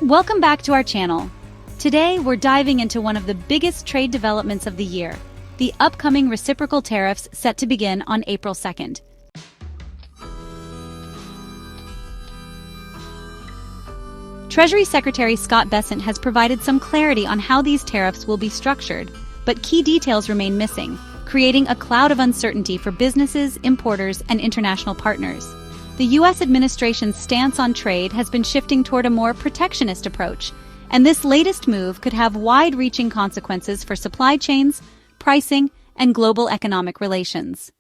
Welcome back to our channel. Today, we're diving into one of the biggest trade developments of the year, the upcoming reciprocal tariffs set to begin on April 2nd. Treasury Secretary Scott Bessent has provided some clarity on how these tariffs will be structured, but key details remain missing, creating a cloud of uncertainty for businesses, importers, and international partners. The U.S. administration's stance on trade has been shifting toward a more protectionist approach, and this latest move could have wide-reaching consequences for supply chains, pricing, and global economic relations.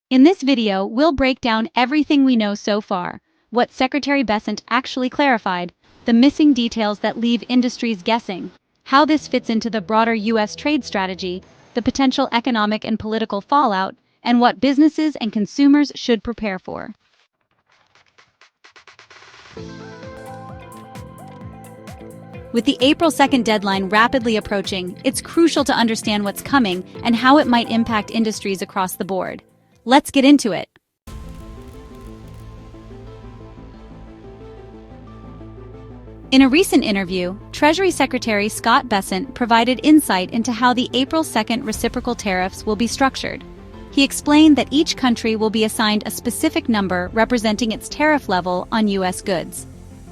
In this video, we'll break down everything we know so far, what Secretary Bessent actually clarified, the missing details that leave industries guessing, how this fits into the broader U.S. trade strategy, the potential economic and political fallout, and what businesses and consumers should prepare for. With the April 2nd deadline rapidly approaching, it's crucial to understand what's coming and how it might impact industries across the board. Let's get into it. In a recent interview, Treasury Secretary Scott Bessent provided insight into how the April 2nd reciprocal tariffs will be structured. He explained that each country will be assigned a specific number representing its tariff level on U.S. goods.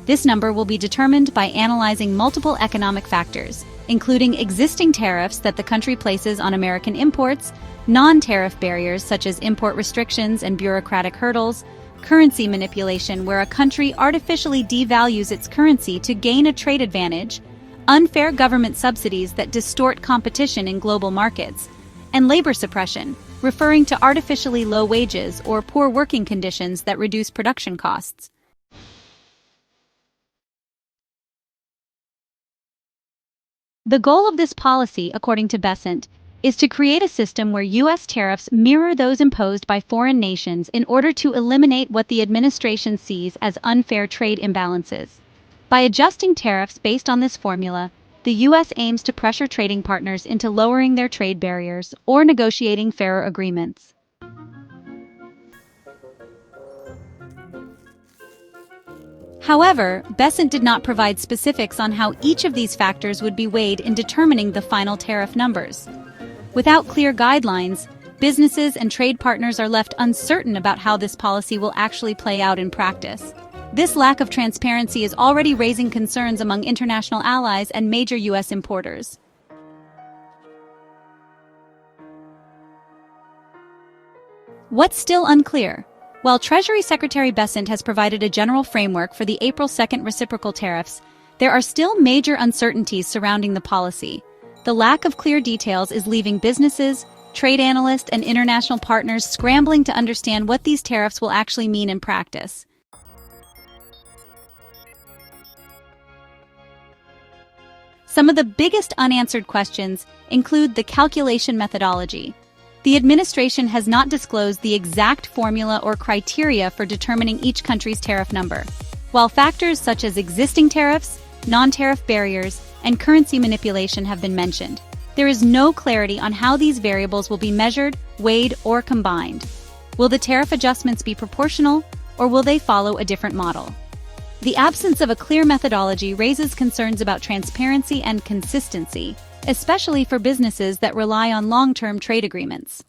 This number will be determined by analyzing multiple economic factors, including existing tariffs that the country places on American imports, non-tariff barriers such as import restrictions and bureaucratic hurdles, currency manipulation where a country artificially devalues its currency to gain a trade advantage, unfair government subsidies that distort competition in global markets, and labor suppression, referring to artificially low wages or poor working conditions that reduce production costs. The goal of this policy, according to Bessent, is to create a system where U.S. tariffs mirror those imposed by foreign nations in order to eliminate what the administration sees as unfair trade imbalances. By adjusting tariffs based on this formula, the U.S. aims to pressure trading partners into lowering their trade barriers or negotiating fairer agreements. However, Bessent did not provide specifics on how each of these factors would be weighed in determining the final tariff numbers. Without clear guidelines, businesses and trade partners are left uncertain about how this policy will actually play out in practice. This lack of transparency is already raising concerns among international allies and major U.S. importers. What's still unclear? While Treasury Secretary Bessent has provided a general framework for the April 2nd reciprocal tariffs, there are still major uncertainties surrounding the policy. The lack of clear details is leaving businesses, trade analysts, and international partners scrambling to understand what these tariffs will actually mean in practice. Some of the biggest unanswered questions include the calculation methodology. The administration has not disclosed the exact formula or criteria for determining each country's tariff number. While factors such as existing tariffs, non-tariff barriers, and currency manipulation have been mentioned, there is no clarity on how these variables will be measured, weighed, or combined. Will the tariff adjustments be proportional, or will they follow a different model? The absence of a clear methodology raises concerns about transparency and consistency, especially for businesses that rely on long-term trade agreements.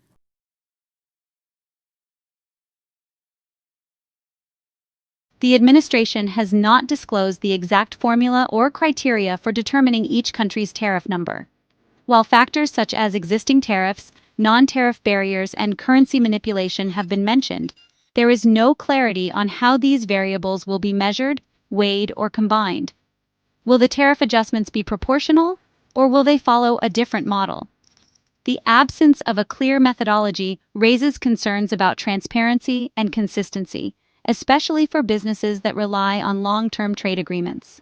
The administration has not disclosed the exact formula or criteria for determining each country's tariff number. While factors such as existing tariffs, non-tariff barriers, and currency manipulation have been mentioned, there is no clarity on how these variables will be measured, weighed, or combined. Will the tariff adjustments be proportional, or will they follow a different model? The absence of a clear methodology raises concerns about transparency and consistency, especially for businesses that rely on long-term trade agreements.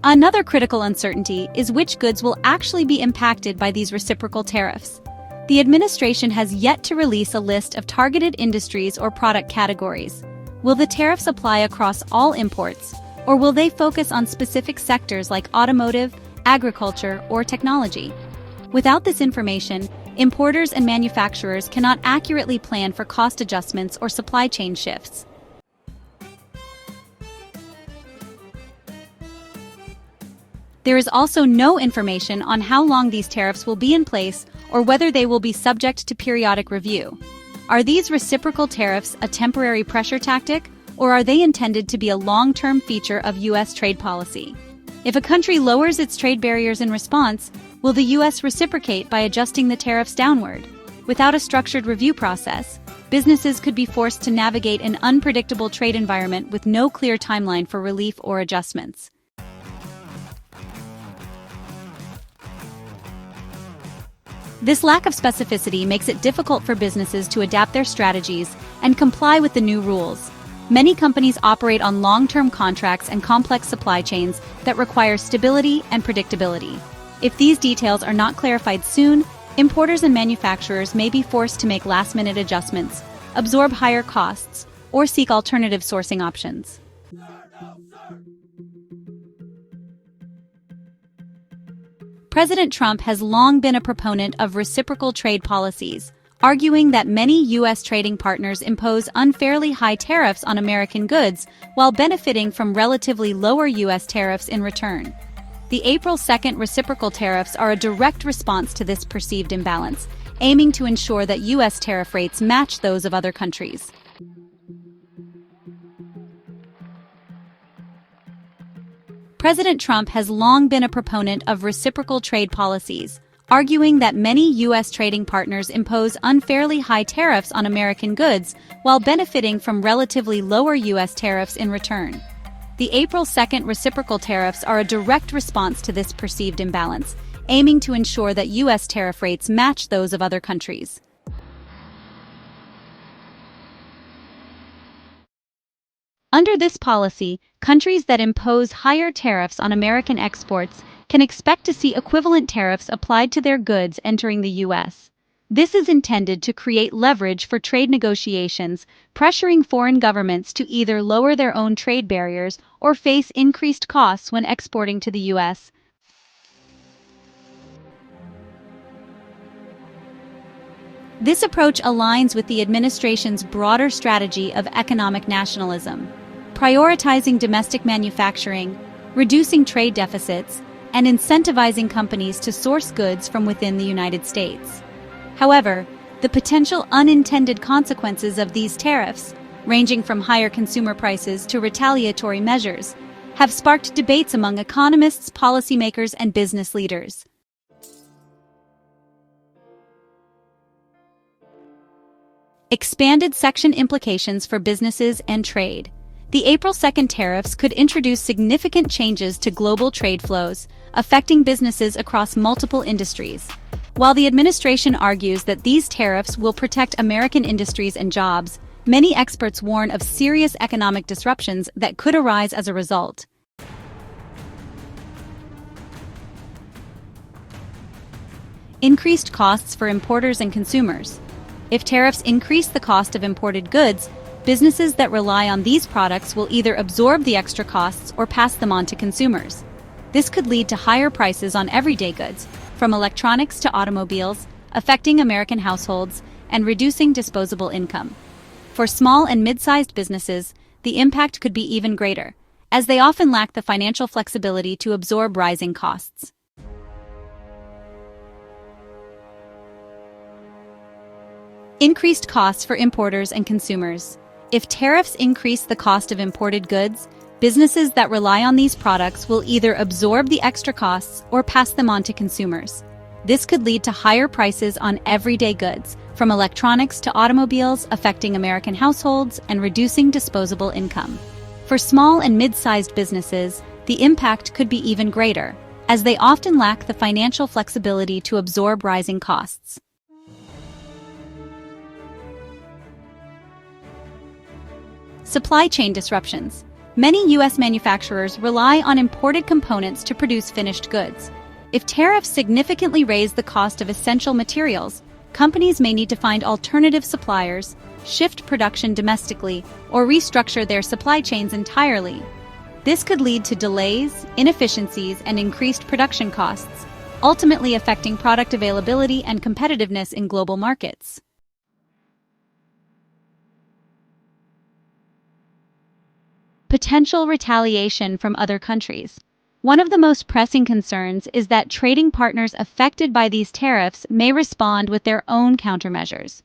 Another critical uncertainty is which goods will actually be impacted by these reciprocal tariffs. The administration has yet to release a list of targeted industries or product categories. Will the tariffs apply across all imports, or will they focus on specific sectors like automotive, agriculture, or technology? Without this information, importers and manufacturers cannot accurately plan for cost adjustments or supply chain shifts. There is also no information on how long these tariffs will be in place or whether they will be subject to periodic review. Are these reciprocal tariffs a temporary pressure tactic, or are they intended to be a long-term feature of U.S. trade policy? If a country lowers its trade barriers in response, will the U.S. reciprocate by adjusting the tariffs downward? Without a structured review process, businesses could be forced to navigate an unpredictable trade environment with no clear timeline for relief or adjustments. This lack of specificity makes it difficult for businesses to adapt their strategies and comply with the new rules. Many companies operate on long-term contracts and complex supply chains that require stability and predictability. If these details are not clarified soon, importers and manufacturers may be forced to make last-minute adjustments, absorb higher costs, or seek alternative sourcing options. President Trump has long been a proponent of reciprocal trade policies, arguing that many U.S. trading partners impose unfairly high tariffs on American goods while benefiting from relatively lower U.S. tariffs in return. The April 2nd reciprocal tariffs are a direct response to this perceived imbalance, aiming to ensure that U.S. tariff rates match those of other countries. President Trump has long been a proponent of reciprocal trade policies, arguing that many U.S. trading partners impose unfairly high tariffs on American goods while benefiting from relatively lower U.S. tariffs in return. The April 2nd reciprocal tariffs are a direct response to this perceived imbalance, aiming to ensure that U.S. tariff rates match those of other countries. Under this policy, countries that impose higher tariffs on American exports can expect to see equivalent tariffs applied to their goods entering the U.S. This is intended to create leverage for trade negotiations, pressuring foreign governments to either lower their own trade barriers or face increased costs when exporting to the U.S. This approach aligns with the administration's broader strategy of economic nationalism, prioritizing domestic manufacturing, reducing trade deficits, and incentivizing companies to source goods from within the United States. However, the potential unintended consequences of these tariffs, ranging from higher consumer prices to retaliatory measures, have sparked debates among economists, policymakers, and business leaders. Expanded section implications for businesses and trade. The April 2nd tariffs could introduce significant changes to global trade flows, affecting businesses across multiple industries. While the administration argues that these tariffs will protect American industries and jobs, many experts warn of serious economic disruptions that could arise as a result. Increased costs for importers and consumers. If tariffs increase the cost of imported goods, businesses that rely on these products will either absorb the extra costs or pass them on to consumers. This could lead to higher prices on everyday goods, from electronics to automobiles, affecting American households and reducing disposable income. For small and mid-sized businesses, the impact could be even greater, as they often lack the financial flexibility to absorb rising costs. Increased costs for importers and consumers. If tariffs increase the cost of imported goods, businesses that rely on these products will either absorb the extra costs or pass them on to consumers. This could lead to higher prices on everyday goods, from electronics to automobiles, affecting American households and reducing disposable income. For small and mid-sized businesses, the impact could be even greater, as they often lack the financial flexibility to absorb rising costs. Supply chain disruptions. Many U.S. manufacturers rely on imported components to produce finished goods. If tariffs significantly raise the cost of essential materials, companies may need to find alternative suppliers, shift production domestically, or restructure their supply chains entirely. This could lead to delays, inefficiencies, and increased production costs, ultimately affecting product availability and competitiveness in global markets. Potential retaliation from other countries. One of the most pressing concerns is that trading partners affected by these tariffs may respond with their own countermeasures.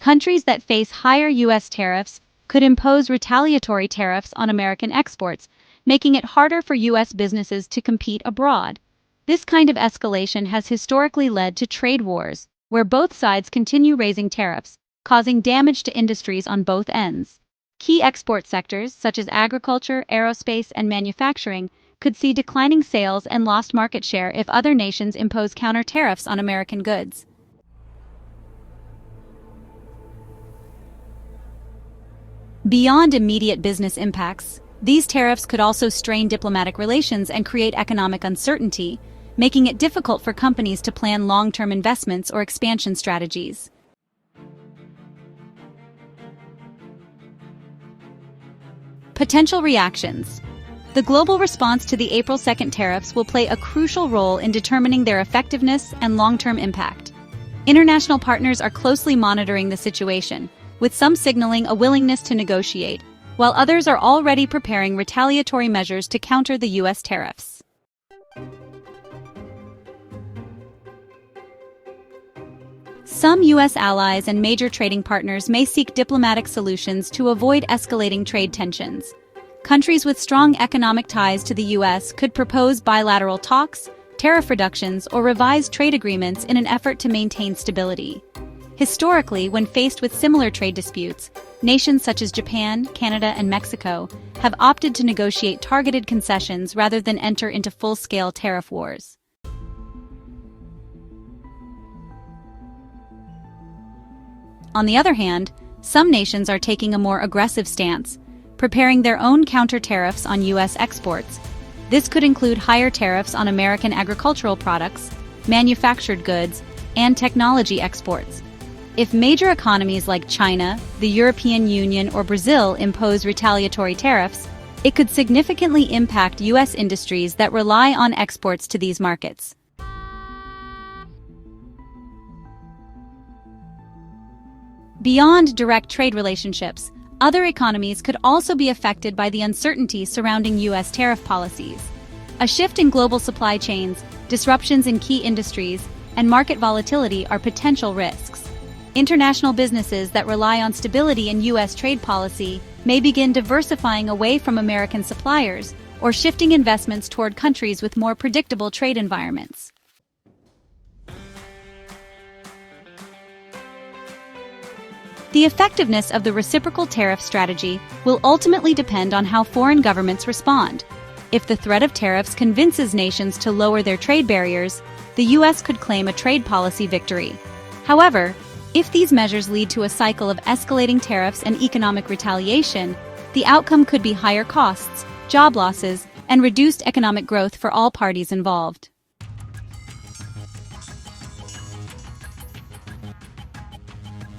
Countries that face higher U.S. tariffs could impose retaliatory tariffs on American exports, making it harder for U.S. businesses to compete abroad. This kind of escalation has historically led to trade wars, where both sides continue raising tariffs, causing damage to industries on both ends. Key export sectors, such as agriculture, aerospace, and manufacturing, could see declining sales and lost market share if other nations impose counter tariffs on American goods. Beyond immediate business impacts, these tariffs could also strain diplomatic relations and create economic uncertainty, making it difficult for companies to plan long-term investments or expansion strategies. Potential reactions. The global response to the April 2nd tariffs will play a crucial role in determining their effectiveness and long-term impact. International partners are closely monitoring the situation, with some signaling a willingness to negotiate, while others are already preparing retaliatory measures to counter the U.S. tariffs. Some U.S. allies and major trading partners may seek diplomatic solutions to avoid escalating trade tensions. Countries with strong economic ties to the U.S. could propose bilateral talks, tariff reductions, or revised trade agreements in an effort to maintain stability. Historically, when faced with similar trade disputes, nations such as Japan, Canada, and Mexico have opted to negotiate targeted concessions rather than enter into full-scale tariff wars. On the other hand, some nations are taking a more aggressive stance, preparing their own counter-tariffs on U.S. exports. This could include higher tariffs on American agricultural products, manufactured goods, and technology exports. If major economies like China, the European Union, or Brazil impose retaliatory tariffs, it could significantly impact U.S. industries that rely on exports to these markets. Beyond direct trade relationships, other economies could also be affected by the uncertainty surrounding U.S. tariff policies. A shift in global supply chains, disruptions in key industries, and market volatility are potential risks. International businesses that rely on stability in U.S. trade policy may begin diversifying away from American suppliers or shifting investments toward countries with more predictable trade environments. The effectiveness of the reciprocal tariff strategy will ultimately depend on how foreign governments respond. If the threat of tariffs convinces nations to lower their trade barriers, the U.S. could claim a trade policy victory. However, if these measures lead to a cycle of escalating tariffs and economic retaliation, the outcome could be higher costs, job losses, and reduced economic growth for all parties involved.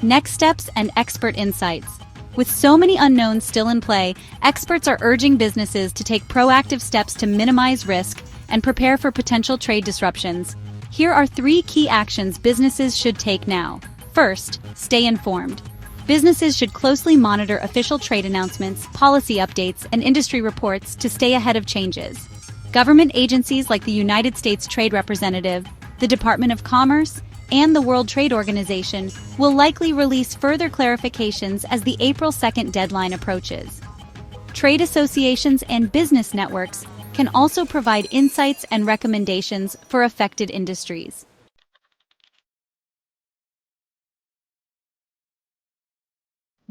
Next steps and expert insights. With so many unknowns still in play, experts are urging businesses to take proactive steps to minimize risk and prepare for potential trade disruptions. Here are 3 key actions businesses should take now. First, stay informed. Businesses should closely monitor official trade announcements, policy updates, and industry reports to stay ahead of changes. Government agencies like the United States Trade Representative, the Department of Commerce, and the World Trade Organization will likely release further clarifications as the April 2nd deadline approaches. Trade associations and business networks can also provide insights and recommendations for affected industries.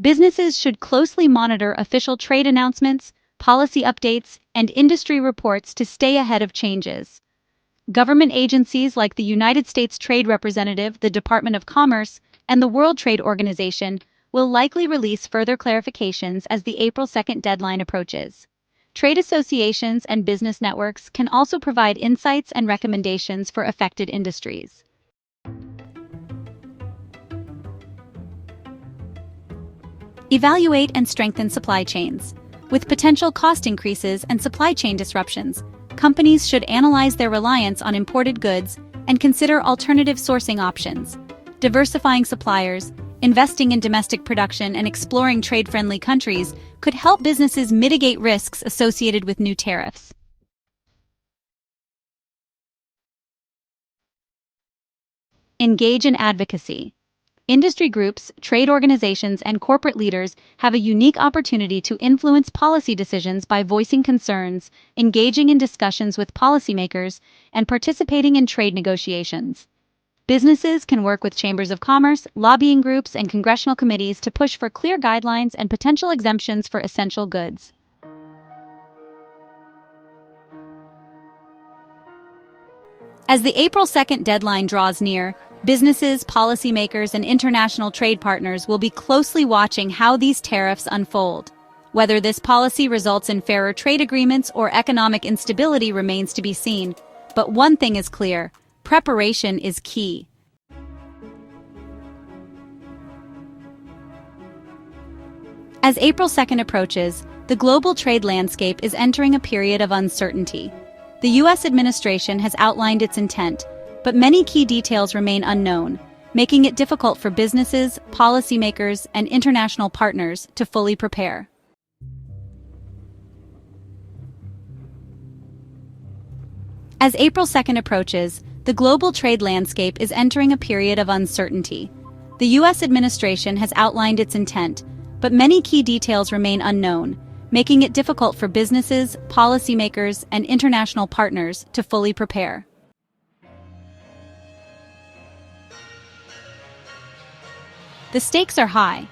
Businesses should closely monitor official trade announcements, policy updates, and industry reports to stay ahead of changes. Government agencies like the United States Trade Representative, the Department of Commerce, and the World Trade Organization will likely release further clarifications as the April 2nd deadline approaches. Trade associations and business networks can also provide insights and recommendations for affected industries. Evaluate and strengthen supply chains. With potential cost increases and supply chain disruptions, companies should analyze their reliance on imported goods and consider alternative sourcing options. Diversifying suppliers, investing in domestic production, and exploring trade-friendly countries could help businesses mitigate risks associated with new tariffs. Engage in advocacy. Industry groups, trade organizations, and corporate leaders have a unique opportunity to influence policy decisions by voicing concerns, engaging in discussions with policymakers, and participating in trade negotiations. Businesses can work with chambers of commerce, lobbying groups, and congressional committees to push for clear guidelines and potential exemptions for essential goods. As the April 2nd deadline draws near, businesses, policymakers, and international trade partners will be closely watching how these tariffs unfold. Whether this policy results in fairer trade agreements or economic instability remains to be seen, but one thing is clear: preparation is key. As April 2nd approaches, the global trade landscape is entering a period of uncertainty. The U.S. administration has outlined its intent, but many key details remain unknown, making it difficult for businesses, policymakers, and international partners to fully prepare. As April 2nd approaches, the global trade landscape is entering a period of uncertainty. The U.S. administration has outlined its intent, but many key details remain unknown, making it difficult for businesses, policymakers, and international partners to fully prepare. The stakes are high.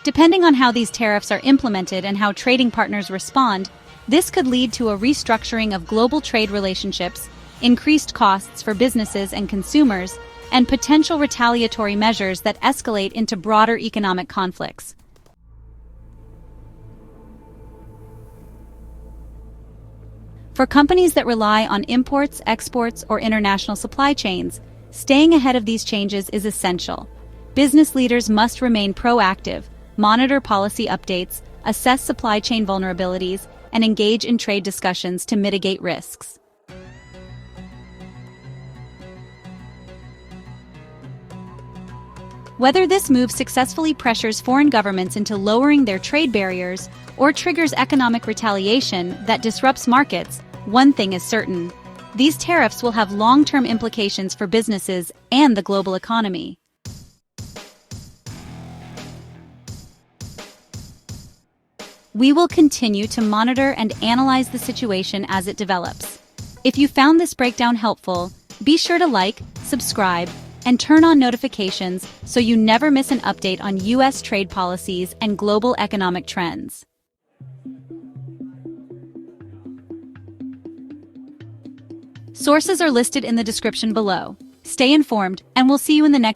Depending on how these tariffs are implemented and how trading partners respond, this could lead to a restructuring of global trade relationships, increased costs for businesses and consumers, and potential retaliatory measures that escalate into broader economic conflicts. For companies that rely on imports, exports, or international supply chains, staying ahead of these changes is essential. Business leaders must remain proactive, monitor policy updates, assess supply chain vulnerabilities, and engage in trade discussions to mitigate risks. Whether this move successfully pressures foreign governments into lowering their trade barriers or triggers economic retaliation that disrupts markets, one thing is certain: these tariffs will have long-term implications for businesses and the global economy. We will continue to monitor and analyze the situation as it develops. If you found this breakdown helpful, be sure to like, subscribe, and turn on notifications so you never miss an update on U.S. trade policies and global economic trends. Sources are listed in the description below. Stay informed, and we'll see you in the next video.